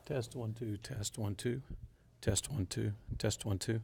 Test 1 2, test 1 2, test 1 2, test 1 2.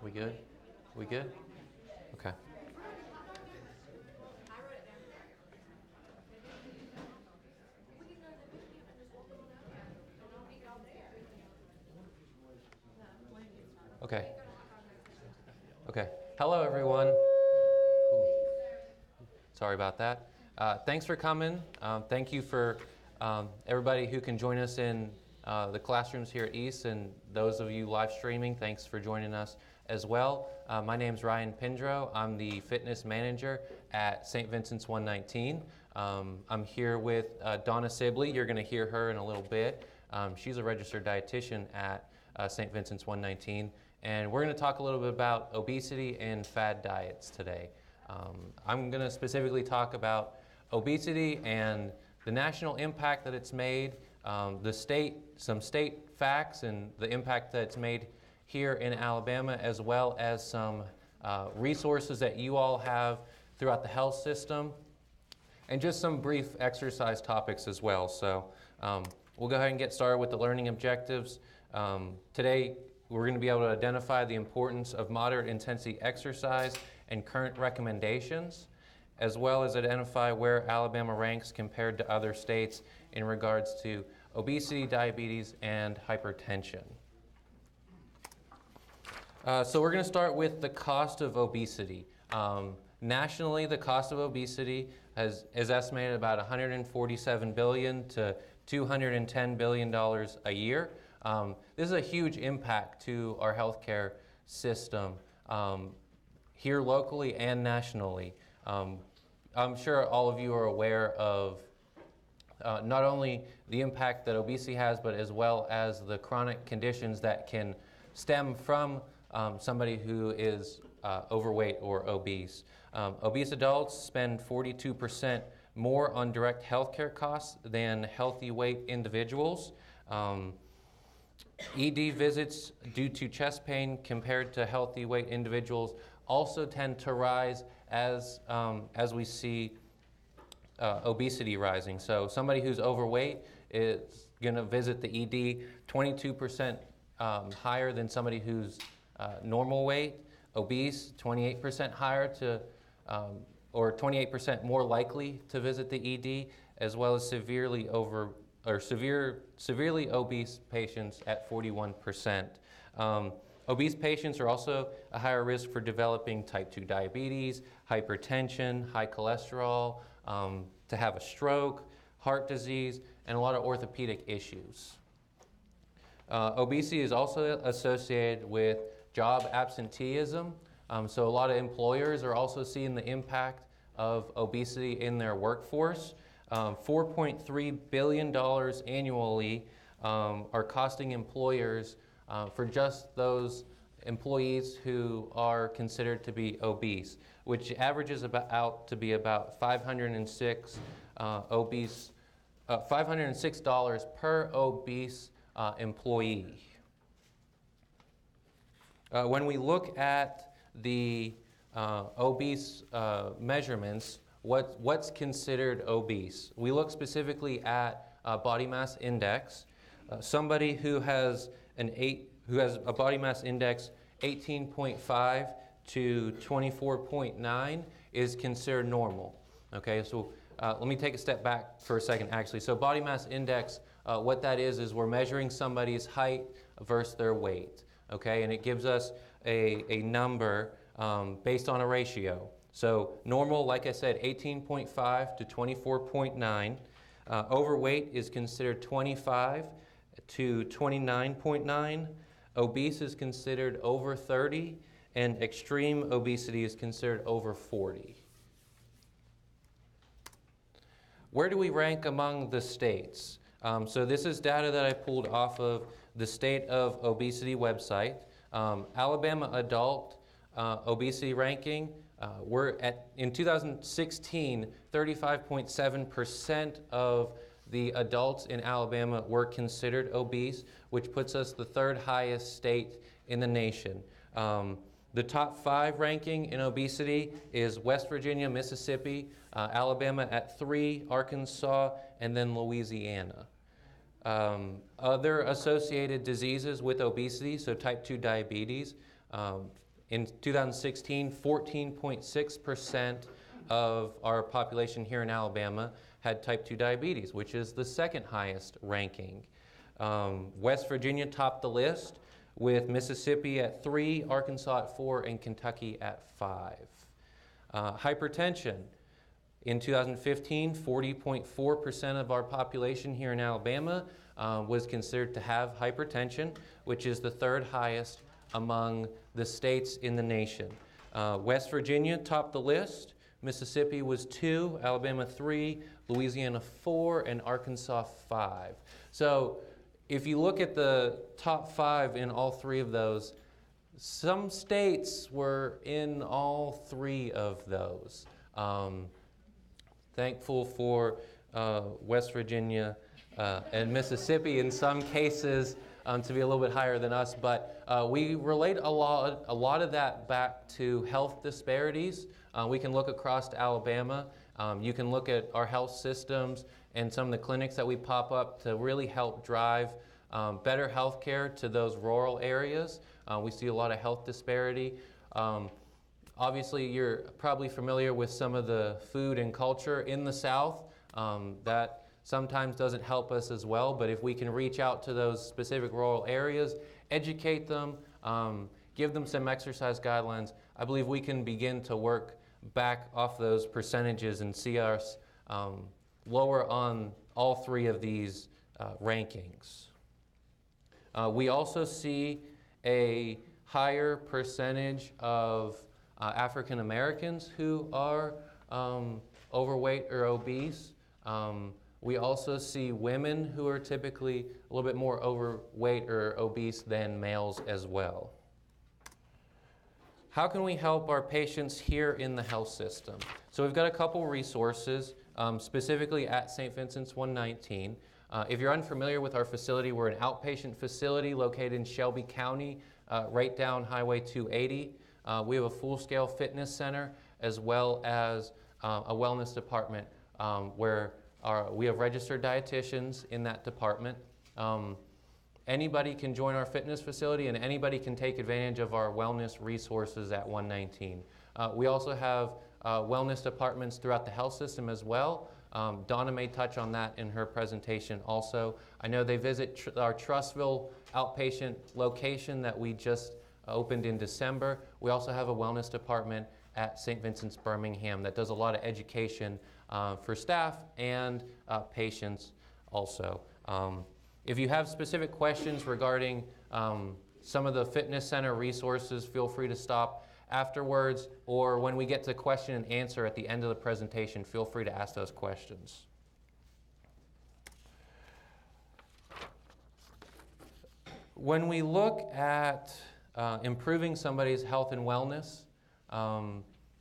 We good? We good? Okay. Okay. Okay. Hello, everyone. Ooh. Sorry about that. Thanks for coming. Thank you for everybody who can join us in the classrooms here at East, and those of you live streaming, thanks for joining us as well. My name is Ryan Pindro. I'm the fitness manager at St. Vincent's 119. I'm here with Donna Sibley. You're going to hear her in a little bit. She's a registered dietitian at St. Vincent's 119. And we're going to talk a little bit about obesity and fad diets today. I'm going to specifically talk about obesity and the national impact that it's made, some state facts and the impact that it's made here in Alabama, as well as some resources that you all have throughout the health system, and just some brief exercise topics as well. So we'll go ahead and get started with the learning objectives. Today, we're going to be able to identify the importance of moderate intensity exercise and current recommendations, as well as identify where Alabama ranks compared to other states in regards to obesity, diabetes, and hypertension. So we're going to start with the cost of obesity. Nationally, the cost of obesity is estimated about $147 billion to $210 billion a year. This is a huge impact to our healthcare system here locally and nationally. I'm sure all of you are aware of not only the impact that obesity has, but as well as the chronic conditions that can stem from somebody who is overweight or obese. Obese adults spend 42% more on direct healthcare costs than healthy weight individuals. ED visits due to chest pain compared to healthy weight individuals also tend to rise as we see obesity rising. So somebody who's overweight is going to visit the ED 22% higher than somebody who's normal weight. Obese, 28% higher to, or 28% more likely to visit the ED, as well as severely obese patients at 41%. Obese patients are also a higher risk for developing type 2 diabetes, hypertension, high cholesterol, to have a stroke, heart disease, and a lot of orthopedic issues. Obesity is also associated with job absenteeism. So a lot of employers are also seeing the impact of obesity in their workforce. $4.3 billion annually are costing employers for just those employees who are considered to be obese, which averages out to be about $506 per obese employee. When we look at the obese measurements, what's considered obese? We look specifically at body mass index. Somebody who has a body mass index 18.5 to 24.9 is considered normal. Okay, so let me take a step back for a second actually. So body mass index, what that is we're measuring somebody's height versus their weight. Okay, and it gives us a number based on a ratio. So normal, like I said, 18.5 to 24.9. Overweight is considered 25 to 29.9. Obese is considered over 30, and extreme obesity is considered over 40. Where do we rank among the states? So this is data that I pulled off of the State of Obesity website. Alabama adult obesity ranking, we're at, in 2016, 35.7% of the adults in Alabama were considered obese, which puts us the third highest state in the nation. The top 5 ranking in obesity is West Virginia, Mississippi, Alabama at 3, Arkansas, and then Louisiana. Other associated diseases with obesity, so type 2 diabetes, In 2016, 14.6% of our population here in Alabama had type 2 diabetes, which is the second highest ranking. West Virginia topped the list, with Mississippi at 3, Arkansas at 4, and Kentucky at 5. Hypertension. In 2015, 40.4% of our population here in Alabama was considered to have hypertension, which is the third highest among the states in the nation. West Virginia topped the list. Mississippi was 2, Alabama 3, Louisiana 4, and Arkansas 5. So if you look at the top 5 in all 3 of those, some states were in all 3 of those. Thankful for West Virginia and Mississippi in some cases to be a little bit higher than us, but we relate a lot of that back to health disparities. We can look across to Alabama. You can look at our health systems and some of the clinics that we pop up to really help drive better health care to those rural areas. We see a lot of health disparity. Obviously, you're probably familiar with some of the food and culture in the South. That sometimes doesn't help us as well, but if we can reach out to those specific rural areas, educate them, give them some exercise guidelines, I believe we can begin to work back off those percentages and see us lower on all 3 of these rankings. We also see a higher percentage of African Americans who are overweight or obese. We also see women who are typically a little bit more overweight or obese than males as well. How can we help our patients here in the health system? So we've got a couple resources, specifically at St. Vincent's 119. If you're unfamiliar with our facility, we're an outpatient facility located in Shelby County, right down Highway 280. We have a full-scale fitness center as well as a wellness department where we have registered dietitians in that department. Anybody can join our fitness facility and anybody can take advantage of our wellness resources at 119. We also have wellness departments throughout the health system as well. Donna may touch on that in her presentation also. I know they visit our Trussville outpatient location that we just opened in December. We also have a wellness department at St. Vincent's Birmingham that does a lot of education for staff and patients also. If you have specific questions regarding some of the fitness center resources, feel free to stop afterwards, or when we get to question and answer at the end of the presentation, feel free to ask those questions. When we look at improving somebody's health and wellness,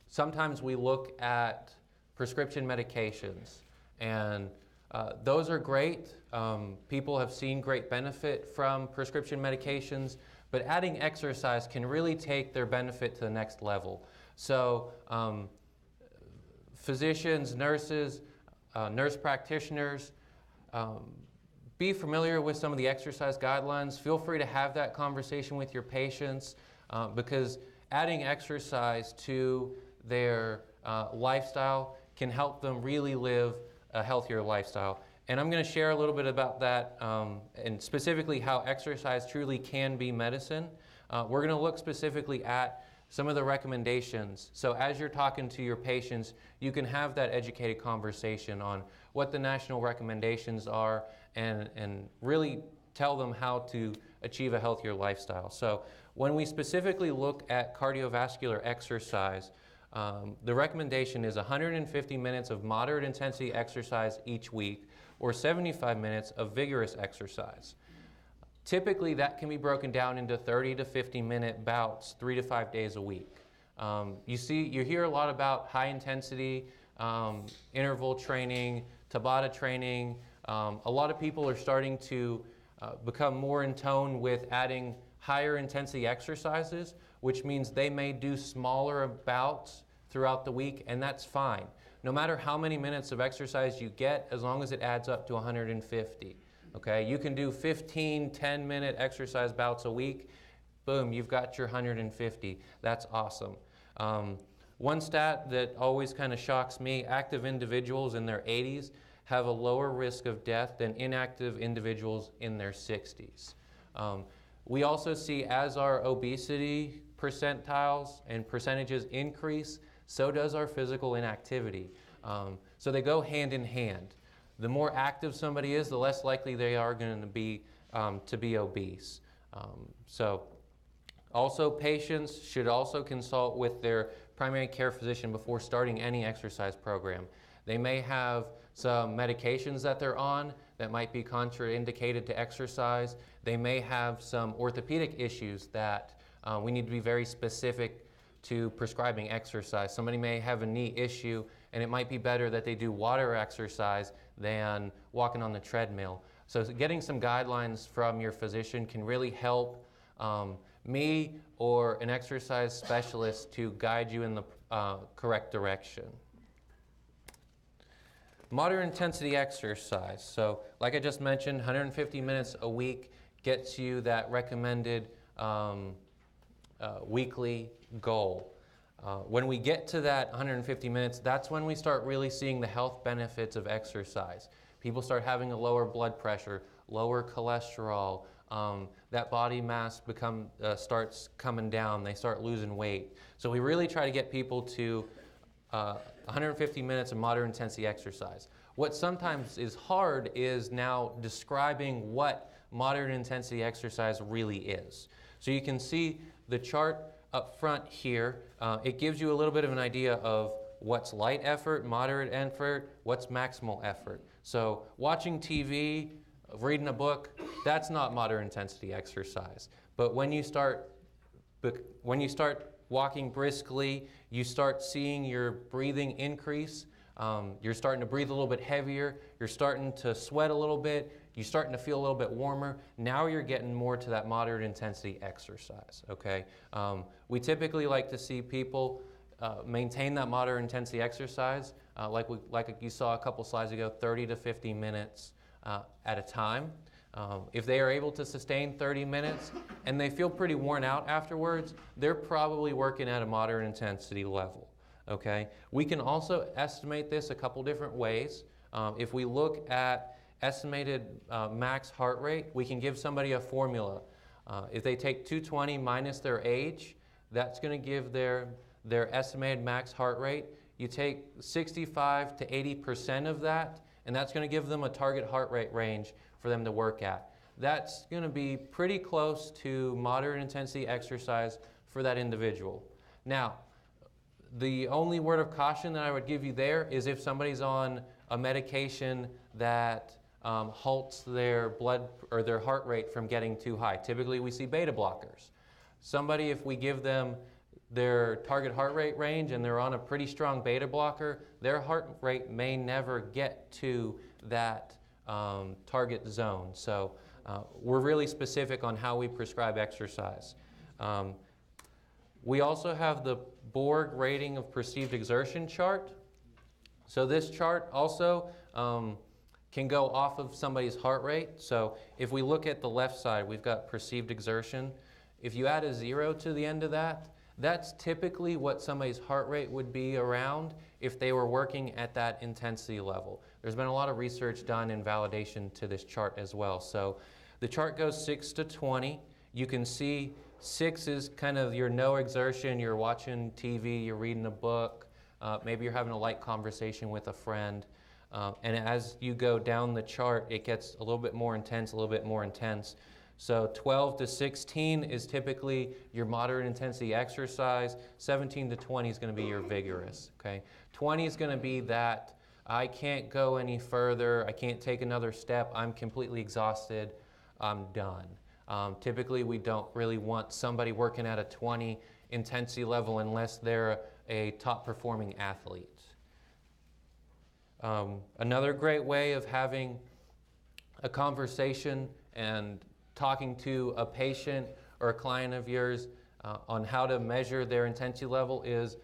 sometimes we look at prescription medications, and those are great. People have seen great benefit from prescription medications, but adding exercise can really take their benefit to the next level. So physicians, nurses, nurse practitioners, be familiar with some of the exercise guidelines. Feel free to have that conversation with your patients because adding exercise to their lifestyle can help them really live a healthier lifestyle. And I'm going to share a little bit about that and specifically how exercise truly can be medicine. We're going to look specifically at some of the recommendations. So as you're talking to your patients, you can have that educated conversation on what the national recommendations are and really tell them how to achieve a healthier lifestyle. So when we specifically look at cardiovascular exercise, the recommendation is 150 minutes of moderate intensity exercise each week or 75 minutes of vigorous exercise. Typically that can be broken down into 30 to 50 minute bouts 3 to 5 days a week. You hear a lot about high intensity interval training, Tabata training. A lot of people are starting to become more in tone with adding higher intensity exercises, which means they may do smaller bouts throughout the week, and that's fine. No matter how many minutes of exercise you get, as long as it adds up to 150. Okay? You can do 15, 10-minute exercise bouts a week. boom, you've got your 150. That's awesome. One stat that always kind of shocks me, active individuals in their 80s have a lower risk of death than inactive individuals in their 60s. We also see as our obesity percentiles and percentages increase, so does our physical inactivity. So they go hand in hand. The more active somebody is, the less likely they are going to be obese. So also patients should also consult with their primary care physician before starting any exercise program. They may have some medications that they're on that might be contraindicated to exercise. They may have some orthopedic issues that we need to be very specific to prescribing exercise. Somebody may have a knee issue, and it might be better that they do water exercise than walking on the treadmill. So getting some guidelines from your physician can really help me or an exercise specialist to guide you in the correct direction. Moderate intensity exercise. So like I just mentioned, 150 minutes a week gets you that recommended weekly goal. When we get to that 150 minutes, that's when we start really seeing the health benefits of exercise. People start having a lower blood pressure, lower cholesterol, that body mass starts coming down, they start losing weight. So we really try to get people to 150 minutes of moderate intensity exercise. What sometimes is hard is now describing what moderate intensity exercise really is. So you can see the chart up front here. It gives you a little bit of an idea of what's light effort, moderate effort, what's maximal effort. So watching TV, reading a book, that's not moderate intensity exercise. But when you start walking briskly, you start seeing your breathing increase. You're starting to breathe a little bit heavier. You're starting to sweat a little bit. You're starting to feel a little bit warmer. Now you're getting more to that moderate intensity exercise, okay? We typically like to see people maintain that moderate intensity exercise, like you saw a couple slides ago, 30 to 50 minutes at a time. If they are able to sustain 30 minutes and they feel pretty worn out afterwards, they're probably working at a moderate intensity level, okay? We can also estimate this a couple different ways. If we look at estimated max heart rate, we can give somebody a formula. If they take 220 minus their age, that's going to give their estimated max heart rate. You take 65 to 80% of that, and that's going to give them a target heart rate range for them to work at. That's going to be pretty close to moderate intensity exercise for that individual. Now, the only word of caution that I would give you there is if somebody's on a medication that halts their blood or their heart rate from getting too high. Typically we see beta blockers. Somebody, if we give them their target heart rate range and they're on a pretty strong beta blocker, their heart rate may never get to that target zone. So we're really specific on how we prescribe exercise. We also have the Borg rating of perceived exertion chart. So this chart also can go off of somebody's heart rate. So if we look at the left side, we've got perceived exertion. If you add a 0 to the end of that, that's typically what somebody's heart rate would be around if they were working at that intensity level. There's been a lot of research done in validation to this chart as well. So the chart goes 6 to 20. You can see 6 is kind of your no exertion. You're watching TV, you're reading a book, maybe you're having a light conversation with a friend. And as you go down the chart, it gets a little bit more intense, a little bit more intense. So 12 to 16 is typically your moderate intensity exercise. 17 to 20 is going to be your vigorous, okay? 20 is going to be that I can't go any further, I can't take another step, I'm completely exhausted, I'm done. Typically we don't really want somebody working at a 20 intensity level unless they're a top performing athlete. Another great way of having a conversation and talking to a patient or a client of yours on how to measure their intensity level is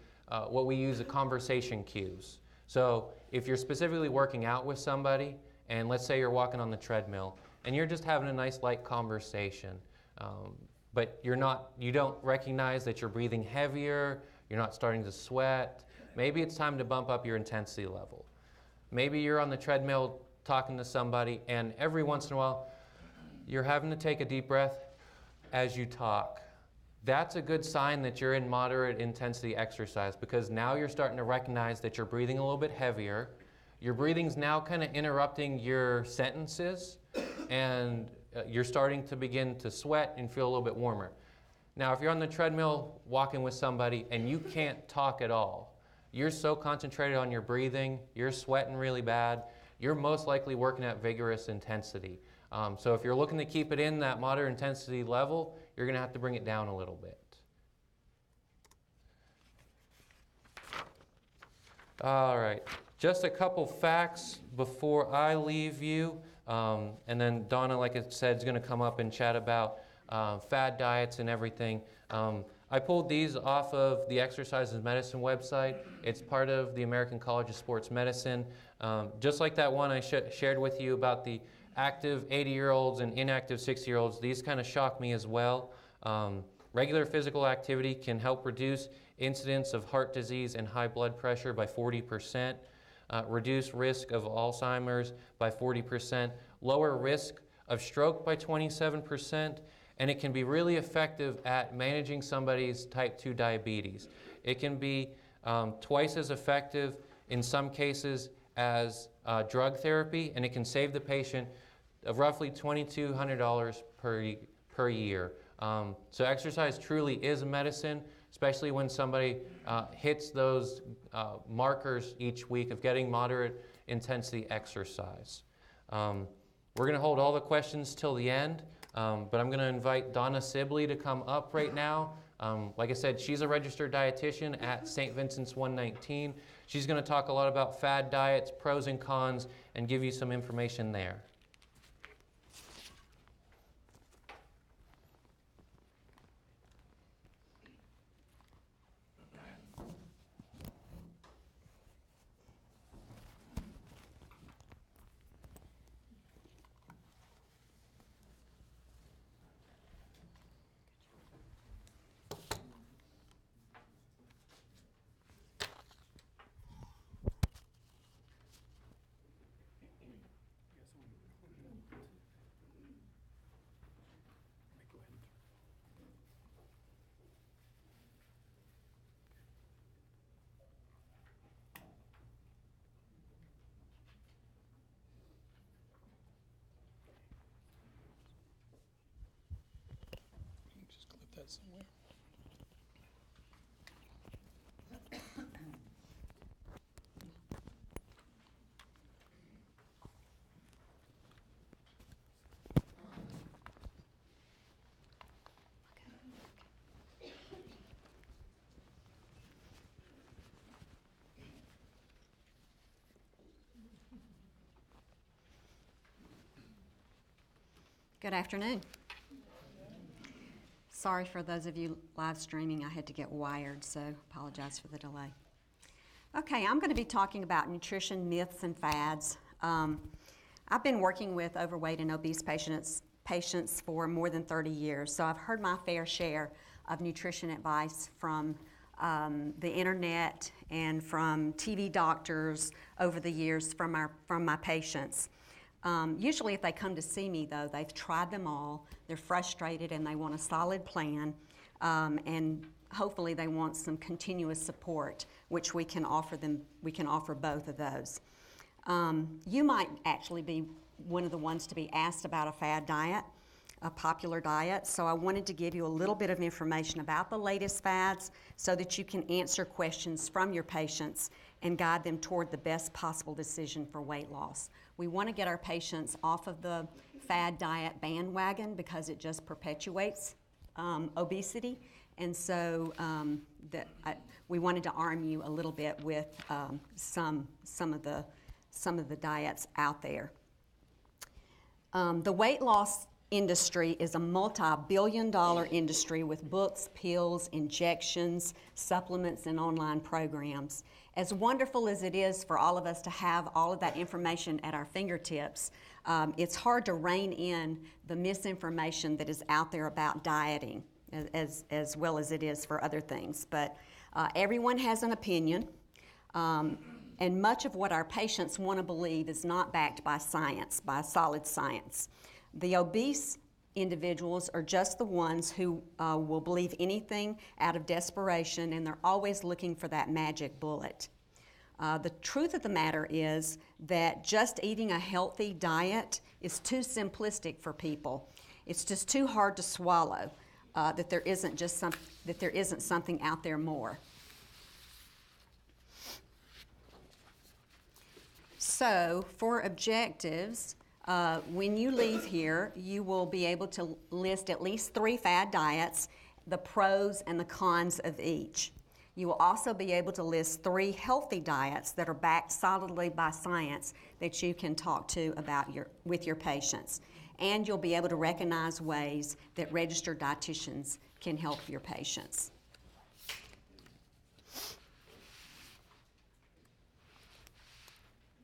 what we use as conversation cues. So if you're specifically working out with somebody, and let's say you're walking on the treadmill, and you're just having a nice light conversation, but you don't recognize that you're breathing heavier, you're not starting to sweat. Maybe it's time to bump up your intensity level. Maybe you're on the treadmill talking to somebody, and every once in a while, you're having to take a deep breath as you talk. That's a good sign that you're in moderate intensity exercise, because now you're starting to recognize that you're breathing a little bit heavier. Your breathing's now kind of interrupting your sentences, and you're starting to begin to sweat and feel a little bit warmer. Now, if you're on the treadmill walking with somebody and you can't talk at all, you're so concentrated on your breathing, you're sweating really bad, you're most likely working at vigorous intensity. So if you're looking to keep it in that moderate intensity level, you're going to have to bring it down a little bit. All right, just a couple facts before I leave you. And then Donna, like I said, is going to come up and chat about fad diets and everything. I pulled these off of the Exercise is Medicine website. It's part of the American College of Sports Medicine. Just like that one I shared with you about the active 80-year-olds and inactive 60-year-olds, these kind of shock me as well. Regular physical activity can help reduce incidence of heart disease and high blood pressure by 40%, reduce risk of Alzheimer's by 40%, lower risk of stroke by 27%, and it can be really effective at managing somebody's type 2 diabetes. It can be twice as effective in some cases as drug therapy, and it can save the patient roughly $2,200 per year. So exercise truly is a medicine, especially when somebody hits those markers each week of getting moderate intensity exercise. We're going to hold all the questions till the end, but I'm going to invite Donna Sibley to come up right now. Like I said, she's a registered dietitian at St. Vincent's 119. She's going to talk a lot about fad diets, pros and cons, and give you some information there. Just clip that somewhere. Good afternoon. Sorry for those of you live streaming, I had to get wired, so apologize for the delay. Okay, I'm going to be talking about nutrition myths and fads. I've been working with overweight and obese patients for more than 30 years, so I've heard my fair share of nutrition advice from the internet and from TV doctors over the years from my patients. Usually if they come to see me, though, they've tried them all, they're frustrated, and they want a solid plan, and hopefully they want some continuous support, which we can offer them. We can offer both of those. You might actually be one of the ones to be asked about a fad diet, a popular diet, so I wanted to give you a little bit of information about the latest fads so that you can answer questions from your patients and guide them toward the best possible decision for weight loss. We want to get our patients off of the fad diet bandwagon because it just perpetuates obesity, and so we wanted to arm you a little bit with some of the diets out there. The weight loss industry is a multi-billion-dollar industry with books, pills, injections, supplements, and online programs. As wonderful as it is for all of us to have all of that information at our fingertips, it's hard to rein in the misinformation that is out there about dieting, as well as it is for other things. But everyone has an opinion, and much of what our patients want to believe is not backed by science, by solid science. The obese individuals are just the ones who will believe anything out of desperation, and they're always looking for that magic bullet. The truth of the matter is that just eating a healthy diet is too simplistic for people. It's just too hard to swallow that there isn't something out there more. So, for objectives, when you leave here, you will be able to list at least 3 fad diets, the pros and the cons of each. You will also be able to list 3 healthy diets that are backed solidly by science that you can talk to with your patients. And you'll be able to recognize ways that registered dietitians can help your patients.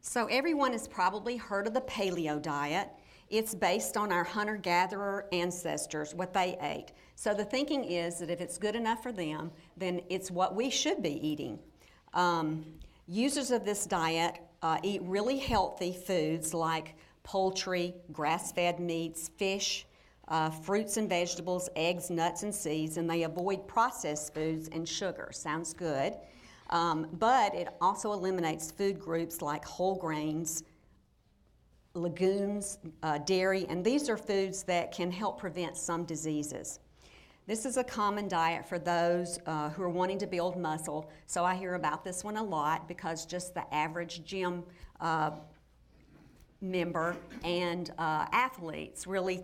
So everyone has probably heard of the Paleo Diet. It's based on our hunter-gatherer ancestors, what they ate. So the thinking is that if it's good enough for them, then it's what we should be eating. Users of this diet eat really healthy foods like poultry, grass-fed meats, fish, fruits and vegetables, eggs, nuts, and seeds, and they avoid processed foods and sugar. Sounds good. But it also eliminates food groups like whole grains, legumes, dairy, and these are foods that can help prevent some diseases. This is a common diet for those who are wanting to build muscle, so I hear about this one a lot because just the average gym member and athletes really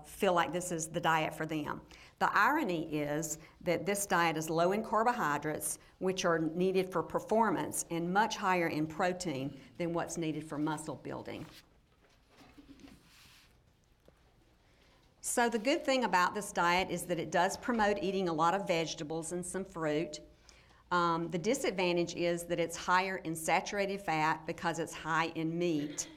feel like this is the diet for them. The irony is that this diet is low in carbohydrates, which are needed for performance, and much higher in protein than what's needed for muscle building. So the good thing about this diet is that it does promote eating a lot of vegetables and some fruit. The disadvantage is that it's higher in saturated fat because it's high in meat.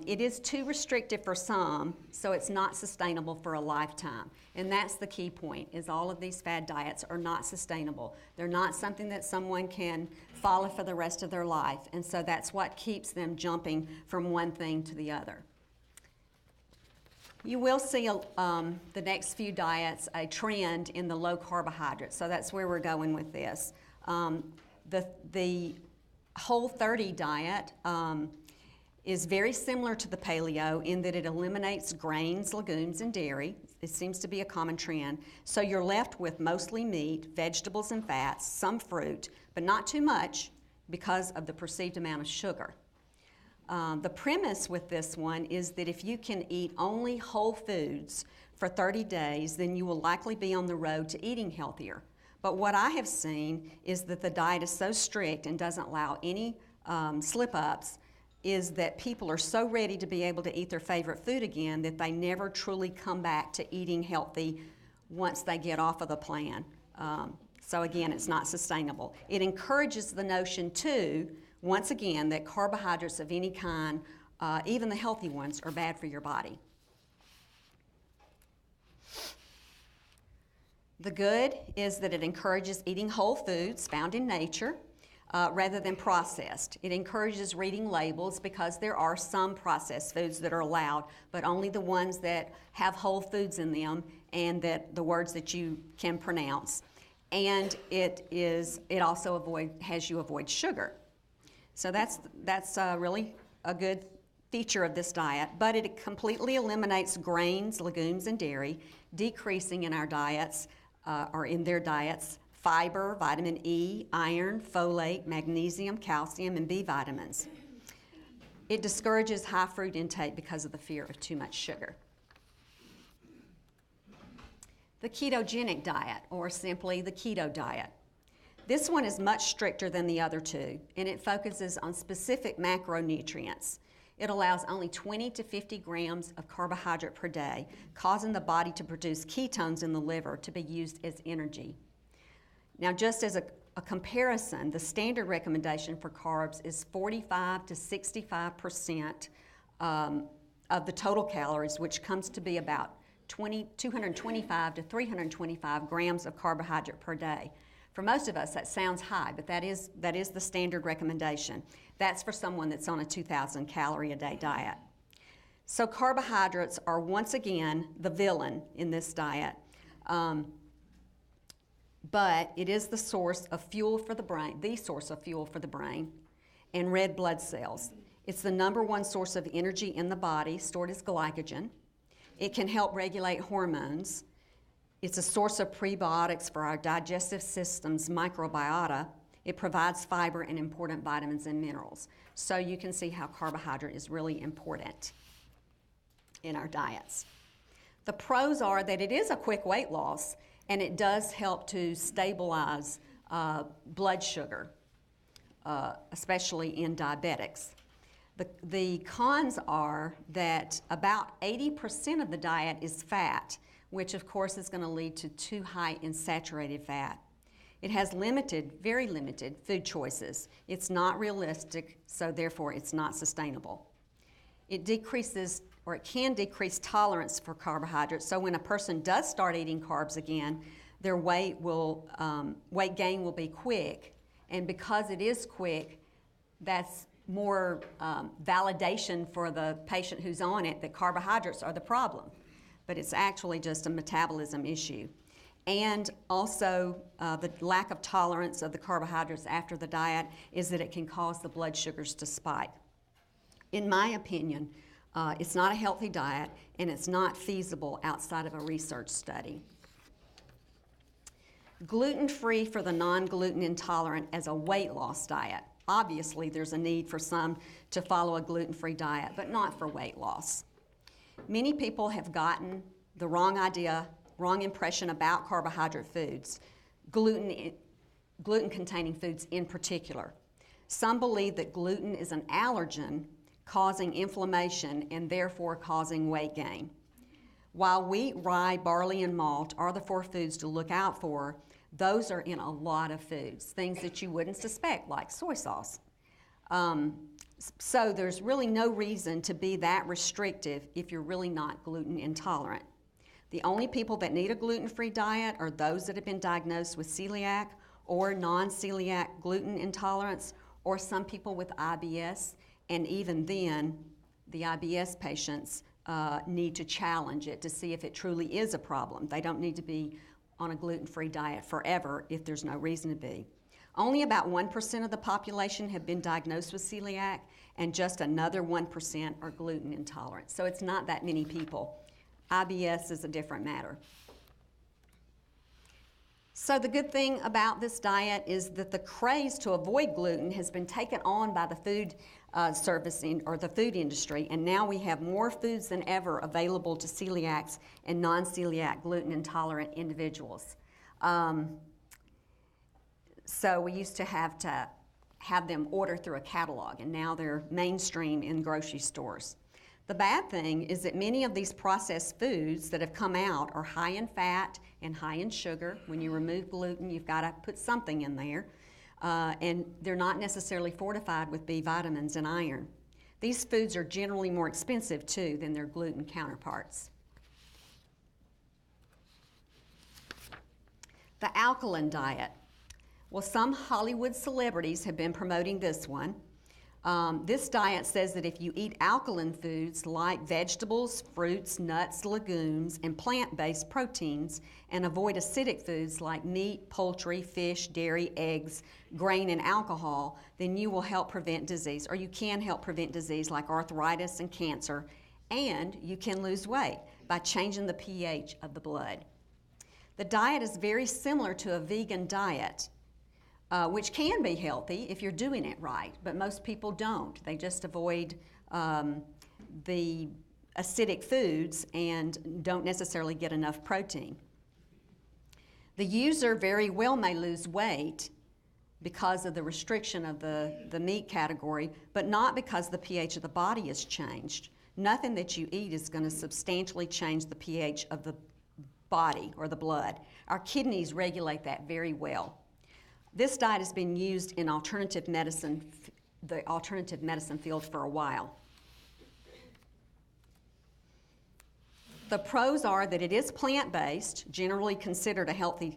It is too restrictive for some, so it's not sustainable for a lifetime. And that's the key point, is all of these fad diets are not sustainable. They're not something that someone can follow for the rest of their life, and so that's what keeps them jumping from one thing to the other. You will see the next few diets a trend in the low carbohydrates, so that's where we're going with this. The Whole30 diet is very similar to the paleo in that it eliminates grains, legumes, and dairy. It seems to be a common trend. So you're left with mostly meat, vegetables, and fats, some fruit, but not too much because of the perceived amount of sugar. The premise with this one is that if you can eat only whole foods for 30 days, then you will likely be on the road to eating healthier. But what I have seen is that the diet is so strict and doesn't allow any slip-ups, is that people are so ready to be able to eat their favorite food again that they never truly come back to eating healthy once they get off of the plan. So again, it's not sustainable. It encourages the notion too, once again, that carbohydrates of any kind, even the healthy ones, are bad for your body. The good is that it encourages eating whole foods found in nature, rather than processed. It encourages reading labels because there are some processed foods that are allowed, but only the ones that have whole foods in them and that the words that you can pronounce. And it also has you avoid sugar. So that's really a good feature of this diet, but it completely eliminates grains, legumes, and dairy, decreasing in our diets, or in their diets, fiber, vitamin E, iron, folate, magnesium, calcium, and B vitamins. It discourages high fruit intake because of the fear of too much sugar. The Ketogenic Diet, or simply the Keto Diet. This one is much stricter than the other two, and it focuses on specific macronutrients. It allows only 20 to 50 grams of carbohydrate per day, causing the body to produce ketones in the liver to be used as energy. Now, just as a comparison, the standard recommendation for carbs is 45 to 65% of the total calories, which comes to be about 225 to 325 grams of carbohydrate per day. For most of us, that sounds high, but that is the standard recommendation. That's for someone that's on a 2,000 calorie a day diet. So carbohydrates are once again the villain in this diet, but it is the source of fuel for the brain, and red blood cells. It's the number one source of energy in the body, stored as glycogen. It can help regulate hormones. It's a source of prebiotics for our digestive system's microbiota. It provides fiber and important vitamins and minerals. So you can see how carbohydrate is really important in our diets. The pros are that it is a quick weight loss, and it does help to stabilize blood sugar, especially in diabetics. The cons are that about 80% of the diet is fat, which of course is going to lead to too high in saturated fat. It has very limited food choices. It's not realistic, so therefore it's not sustainable. It can decrease tolerance for carbohydrates, so when a person does start eating carbs again, their weight gain will be quick, and because it is quick, that's more validation for the patient who's on it that carbohydrates are the problem. But it's actually just a metabolism issue. And also the lack of tolerance of the carbohydrates after the diet is that it can cause the blood sugars to spike. In my opinion, it's not a healthy diet, and it's not feasible outside of a research study. Gluten-free for the non-gluten intolerant as a weight loss diet. Obviously, there's a need for some to follow a gluten-free diet, but not for weight loss. Many people have gotten the wrong impression about carbohydrate foods, gluten-containing foods in particular. Some believe that gluten is an allergen causing inflammation and therefore causing weight gain. While wheat, rye, barley, and malt are the 4 foods to look out for, those are in a lot of foods, things that you wouldn't suspect, like soy sauce. So there's really no reason to be that restrictive if you're really not gluten intolerant. The only people that need a gluten-free diet are those that have been diagnosed with celiac or non-celiac gluten intolerance, or some people with IBS, and even then, the IBS patients need to challenge it to see if it truly is a problem. They don't need to be on a gluten-free diet forever if there's no reason to be. Only about 1% of the population have been diagnosed with celiac, and just another 1% are gluten intolerant. So it's not that many people. IBS is a different matter. So the good thing about this diet is that the craze to avoid gluten has been taken on by the food the food industry, and now we have more foods than ever available to celiacs and non-celiac gluten intolerant individuals. So we used to have them order through a catalog, and now they're mainstream in grocery stores. The bad thing is that many of these processed foods that have come out are high in fat and high in sugar. When you remove gluten, you've got to put something in there. And they're not necessarily fortified with B vitamins and iron. These foods are generally more expensive, too, than their gluten counterparts. The Alkaline Diet. Well, some Hollywood celebrities have been promoting this one. This diet says that if you eat alkaline foods like vegetables, fruits, nuts, legumes, and plant-based proteins, and avoid acidic foods like meat, poultry, fish, dairy, eggs, grain, and alcohol, then you will help prevent disease, or you can help prevent disease like arthritis and cancer, and you can lose weight by changing the pH of the blood. The diet is very similar to a vegan diet, which can be healthy if you're doing it right, but most people don't. They just avoid the acidic foods and don't necessarily get enough protein. The user very well may lose weight because of the restriction of the meat category, but not because the pH of the body has changed. Nothing that you eat is going to substantially change the pH of the body or the blood. Our kidneys regulate that very well. This diet has been used in alternative medicine, the alternative medicine field for a while. The pros are that it is plant-based, generally considered healthy,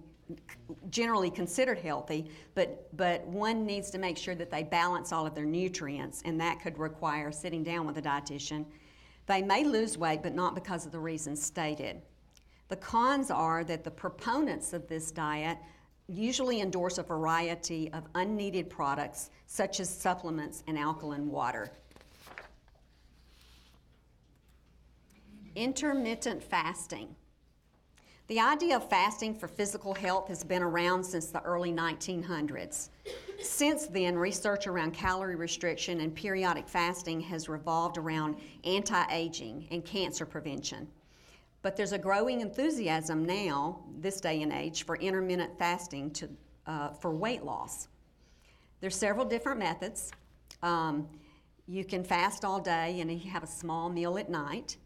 but one needs to make sure that they balance all of their nutrients, and that could require sitting down with a dietitian. They may lose weight, but not because of the reasons stated. The cons are that the proponents of this diet usually endorse a variety of unneeded products, such as supplements and alkaline water. Intermittent fasting. The idea of fasting for physical health has been around since the early 1900s. Since then, research around calorie restriction and periodic fasting has revolved around anti-aging and cancer prevention. But there's a growing enthusiasm now, this day and age, for intermittent fasting for weight loss. There's several different methods. You can fast all day and you have a small meal at night.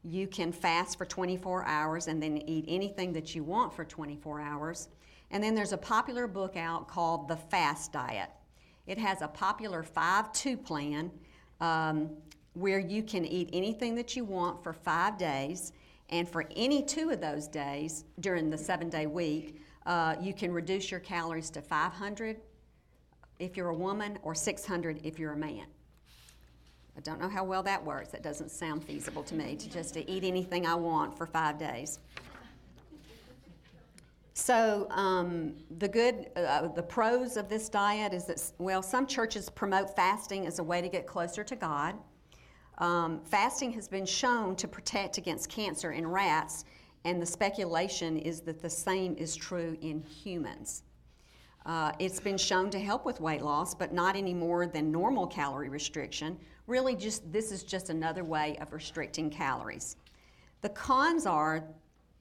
You can fast for 24 hours and then eat anything that you want for 24 hours. And then there's a popular book out called The Fast Diet. It has a popular 5-2 plan where you can eat anything that you want for 5 days, and for any 2 of those days during the 7-day week, you can reduce your calories to 500 if you're a woman or 600 if you're a man. I don't know how well that works. That doesn't sound feasible to me, to eat anything I want for 5 days. So the pros of this diet is that, well, some churches promote fasting as a way to get closer to God. Fasting has been shown to protect against cancer in rats, and the speculation is that the same is true in humans. It's been shown to help with weight loss, but not any more than normal calorie restriction. Really, this is just another way of restricting calories. The cons are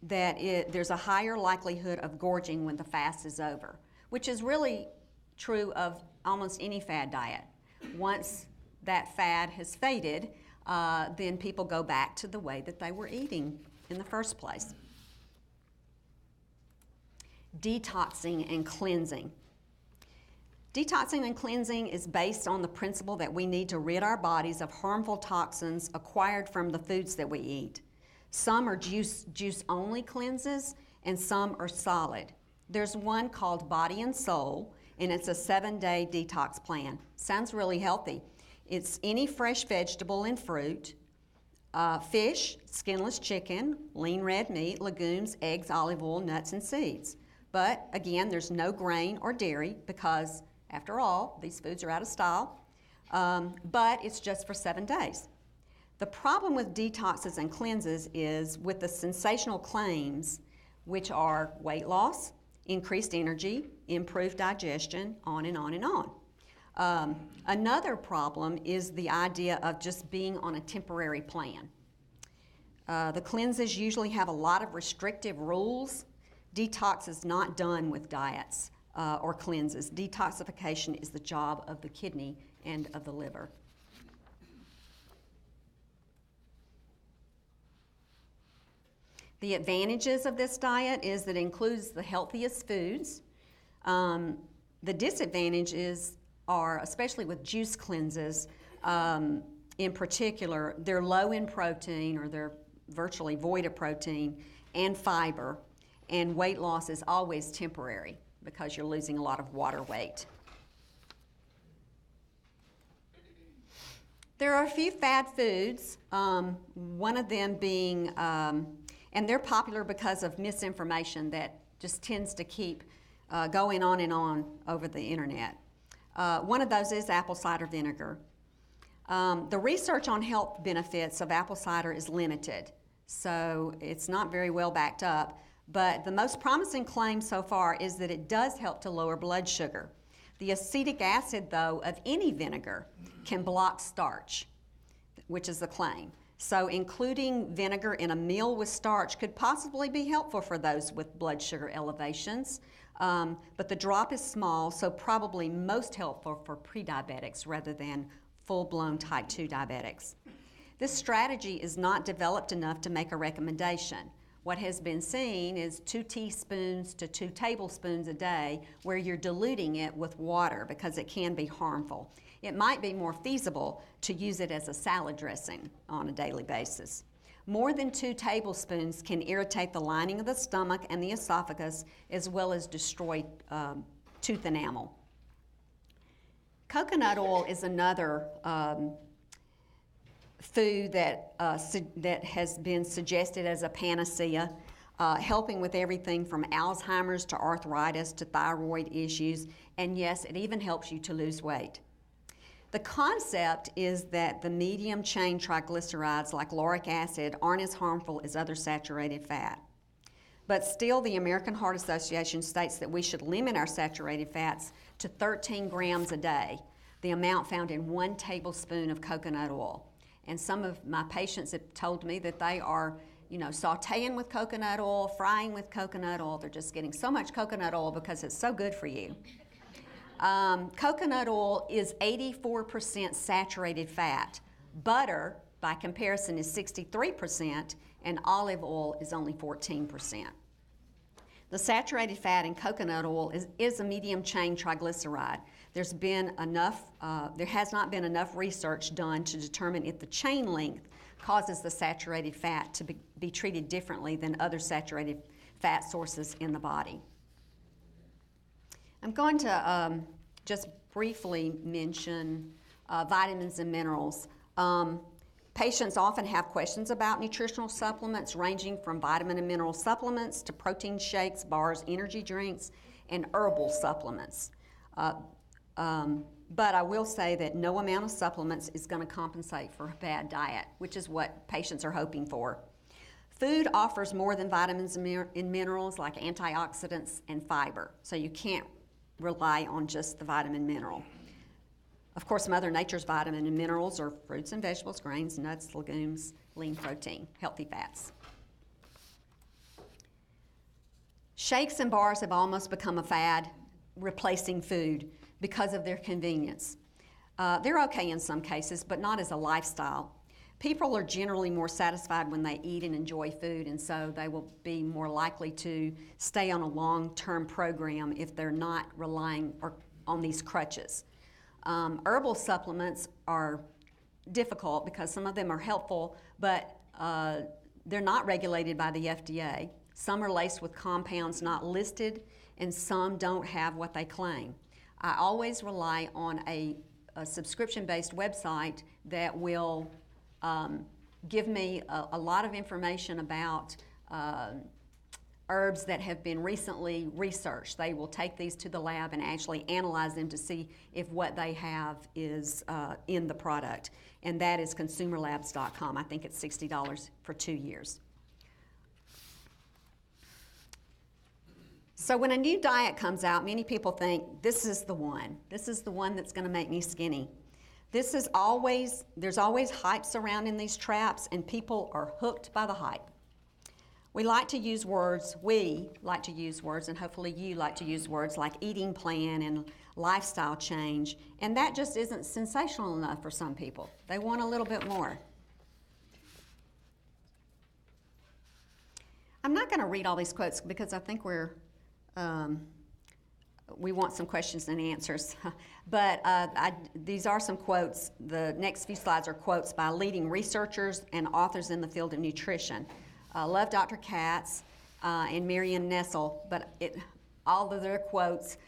that there's a higher likelihood of gorging when the fast is over, which is really true of almost any fad diet. Once that fad has faded, then people go back to the way that they were eating in the first place. Detoxing and cleansing. Detoxing and cleansing is based on the principle that we need to rid our bodies of harmful toxins acquired from the foods that we eat. Some are juice-only cleanses, and some are solid. There's one called Body and Soul, and it's a 7-day detox plan. Sounds really healthy. It's any fresh vegetable and fruit, fish, skinless chicken, lean red meat, legumes, eggs, olive oil, nuts, and seeds. But again, there's no grain or dairy because, after all, these foods are out of style. But it's just for 7 days. The problem with detoxes and cleanses is with the sensational claims, which are weight loss, increased energy, improved digestion, on and on and on. Another problem is the idea of just being on a temporary plan. The cleanses usually have a lot of restrictive rules. Detox is not done with diets or cleanses. Detoxification is the job of the kidney and of the liver. The advantages of this diet is that it includes the healthiest foods. The disadvantages are, especially with juice cleanses in particular, they're low in protein, or they're virtually void of protein and fiber, and weight loss is always temporary because you're losing a lot of water weight. There are a few fad foods, one of them being, and they're popular because of misinformation that just tends to keep going on and on over the internet. One of those is apple cider vinegar. The research on health benefits of apple cider is limited, so it's not very well backed up, but the most promising claim so far is that it does help to lower blood sugar. The acetic acid, though, of any vinegar can block starch, which is the claim. So including vinegar in a meal with starch could possibly be helpful for those with blood sugar elevations. But the drop is small, so probably most helpful for pre-diabetics rather than full-blown type 2 diabetics. This strategy is not developed enough to make a recommendation. What has been seen is 2 teaspoons to 2 tablespoons a day where you're diluting it with water because it can be harmful. It might be more feasible to use it as a salad dressing on a daily basis. More than 2 tablespoons can irritate the lining of the stomach and the esophagus as well as destroy tooth enamel. Coconut oil is another food that has been suggested as a panacea, helping with everything from Alzheimer's to arthritis to thyroid issues, and yes, it even helps you to lose weight. The concept is that the medium-chain triglycerides like lauric acid aren't as harmful as other saturated fat. But still, the American Heart Association states that we should limit our saturated fats to 13 grams a day, the amount found in 1 tablespoon of coconut oil. And some of my patients have told me that they are, sauteing with coconut oil, frying with coconut oil. They're just getting so much coconut oil because it's so good for you. Coconut oil is 84% saturated fat. Butter, by comparison, is 63%, and olive oil is only 14%. The saturated fat in coconut oil is a medium-chain triglyceride. There has not been enough research done to determine if the chain length causes the saturated fat to be treated differently than other saturated fat sources in the body. I'm going to just briefly mention vitamins and minerals. Patients often have questions about nutritional supplements ranging from vitamin and mineral supplements to protein shakes, bars, energy drinks, and herbal supplements. But I will say that no amount of supplements is going to compensate for a bad diet, which is what patients are hoping for. Food offers more than vitamins and minerals like antioxidants and fiber, so you can't rely on just the vitamin mineral. Of course, Mother Nature's vitamin and minerals are fruits and vegetables, grains, nuts, legumes, lean protein, healthy fats. Shakes and bars have almost become a fad, replacing food because of their convenience. They're okay in some cases, but not as a lifestyle. People are generally more satisfied when they eat and enjoy food, and so they will be more likely to stay on a long-term program if they're not relying on these crutches. Herbal supplements are difficult because some of them are helpful, but they're not regulated by the FDA. Some are laced with compounds not listed, and some don't have what they claim. I always rely on a subscription-based website that will give me a lot of information about herbs that have been recently researched. They will take these to the lab and actually analyze them to see if what they have is in the product. And that is consumerlabs.com. I think it's $60 for 2 years. So when a new diet comes out, many people think, this is the one. This is the one that's going to make me skinny. There's always hype surrounding these traps, and people are hooked by the hype. We like to use words, and hopefully you like to use words like eating plan and lifestyle change, and that just isn't sensational enough for some people. They want a little bit more. I'm not going to read all these quotes because I think we want some questions and answers. But these are some quotes. The next few slides are quotes by leading researchers and authors in the field of nutrition. Love Dr. Katz and Marion Nestle, but all of their quotes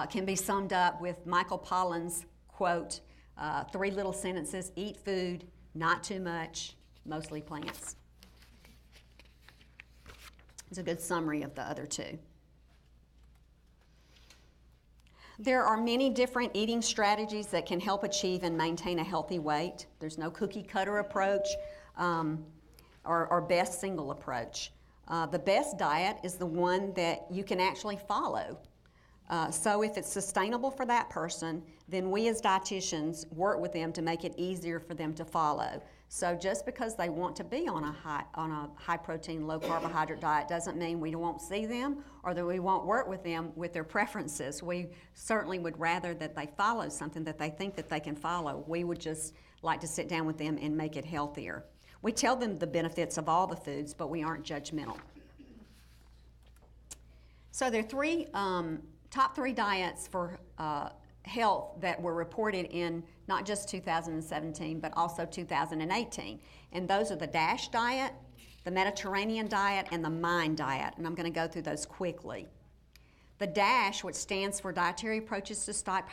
can be summed up with Michael Pollan's quote, 3 little sentences: eat food, not too much, mostly plants. It's a good summary of the other two. There are many different eating strategies that can help achieve and maintain a healthy weight. There's no cookie cutter approach or best single approach. The best diet is the one that you can actually follow. So if it's sustainable for that person, then we as dietitians work with them to make it easier for them to follow. So just because they want to be on a high protein, low carbohydrate diet doesn't mean we won't see them or that we won't work with them with their preferences. We certainly would rather that they follow something that they think that they can follow. We would just like to sit down with them and make it healthier. We tell them the benefits of all the foods, but we aren't judgmental. So there are top three diets for health that were reported in not just 2017, but also 2018. And those are the DASH diet, the Mediterranean diet, and the MIND diet. And I'm going to go through those quickly. The DASH, which stands for Dietary Approaches to Stop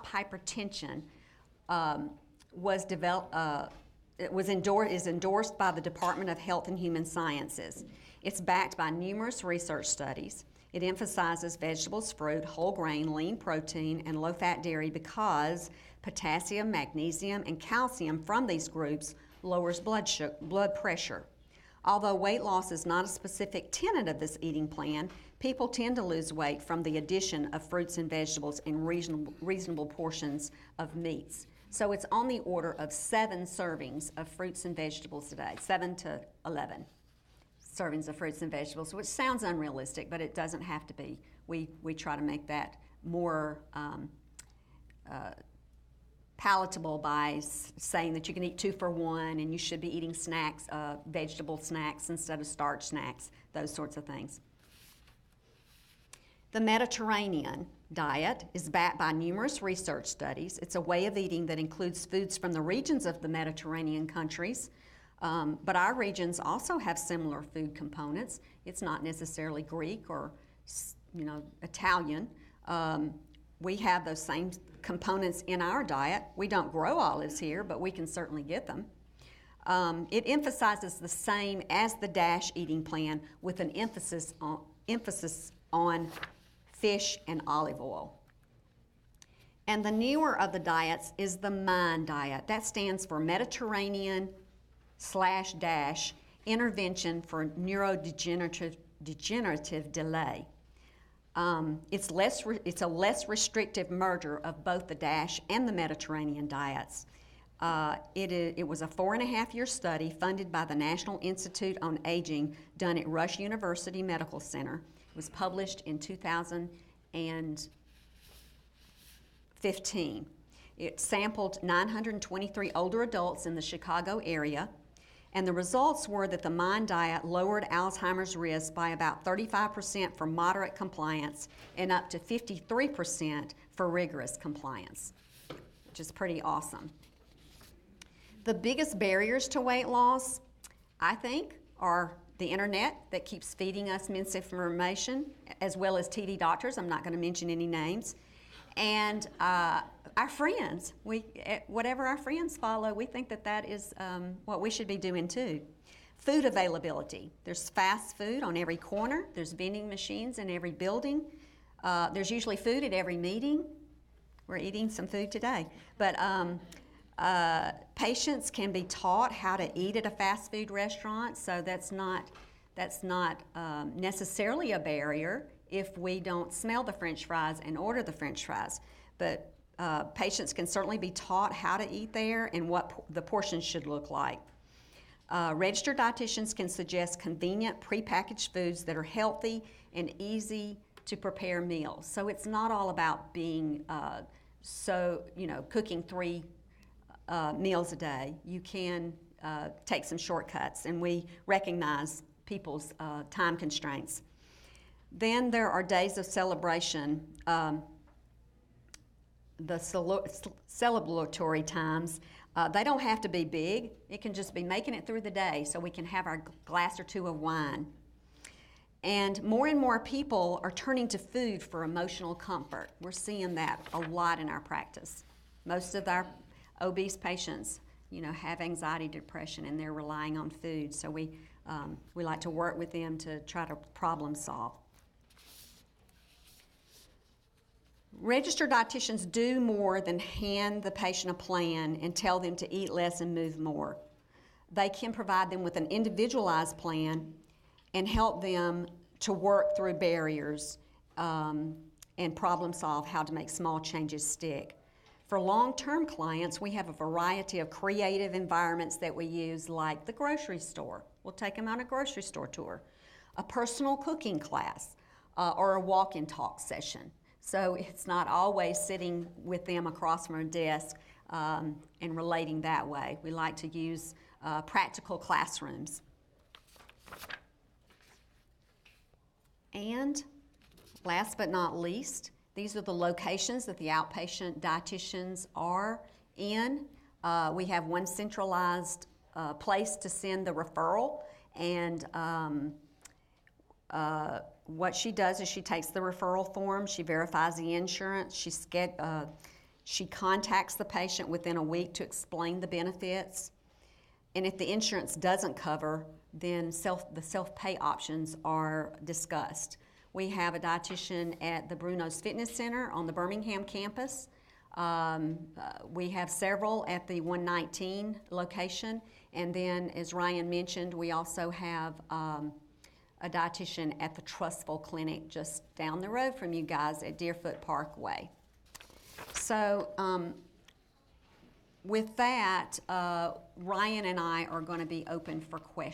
Hypertension, is endorsed by the Department of Health and Human Sciences. It's backed by numerous research studies. It emphasizes vegetables, fruit, whole grain, lean protein, and low-fat dairy because potassium, magnesium, and calcium from these groups lowers blood pressure. Although weight loss is not a specific tenet of this eating plan, people tend to lose weight from the addition of fruits and vegetables and reasonable portions of meats. So it's on the order of 7 servings of fruits and vegetables a day, 7 to 11. Servings of fruits and vegetables, which sounds unrealistic, but it doesn't have to be. We try to make that more palatable by saying that you can eat 2 for 1 and you should be eating snacks, vegetable snacks instead of starch snacks, those sorts of things. The Mediterranean diet is backed by numerous research studies. It's a way of eating that includes foods from the regions of the Mediterranean countries. But our regions also have similar food components. It's not necessarily Greek or, Italian. We have those same components in our diet. We don't grow olives here, but we can certainly get them. It emphasizes the same as the DASH eating plan with an emphasis on fish and olive oil. And the newer of the diets is the MIND diet. That stands for Mediterranean /DASH intervention for neurodegenerative delay. It's a less restrictive merger of both the DASH and the Mediterranean diets. It was a 4.5-year study funded by the National Institute on Aging done at Rush University Medical Center. It was published in 2015. It sampled 923 older adults in the Chicago area, and the results were that the MIND diet lowered Alzheimer's risk by about 35% for moderate compliance and up to 53% for rigorous compliance, which is pretty awesome. The biggest barriers to weight loss, I think, are the internet that keeps feeding us misinformation, as well as TV doctors. I'm not going to mention any names. And our friends, whatever our friends follow, we think that is what we should be doing too. Food availability. There's fast food on every corner. There's vending machines in every building. There's usually food at every meeting. We're eating some food today. But patients can be taught how to eat at a fast food restaurant, so that's not necessarily a barrier if we don't smell the French fries and order the French fries. But patients can certainly be taught how to eat there and what the portions should look like. Registered dietitians can suggest convenient prepackaged foods that are healthy and easy to prepare meals. So it's not all about being cooking 3 meals a day. You can take some shortcuts, and we recognize people's time constraints. Then there are days of celebration. The celebratory times, they don't have to be big. It can just be making it through the day so we can have our glass or 2 of wine. And more people are turning to food for emotional comfort. We're seeing that a lot in our practice. Most of our obese patients, have anxiety, depression, and they're relying on food. So we like to work with them to try to problem solve. Registered dietitians do more than hand the patient a plan and tell them to eat less and move more. They can provide them with an individualized plan and help them to work through barriers and problem solve how to make small changes stick. For long-term clients, we have a variety of creative environments that we use, like the grocery store. We'll take them on a grocery store tour, a personal cooking class, or a walk and talk session. So it's not always sitting with them across from a desk and relating that way. We like to use practical classrooms. And last but not least, these are the locations that the outpatient dietitians are in. We have one centralized place to send the referral, and what she does is she takes the referral form, she verifies the insurance, she contacts the patient within a week to explain the benefits, and if the insurance doesn't cover, then the self-pay options are discussed. We have a dietitian at the Bruno's Fitness Center on the Birmingham campus. We have several at the 119 location, and then as Ryan mentioned, we also have a dietitian at the Trustful Clinic just down the road from you guys at Deerfoot Parkway. So with that, Ryan and I are going to be open for questions.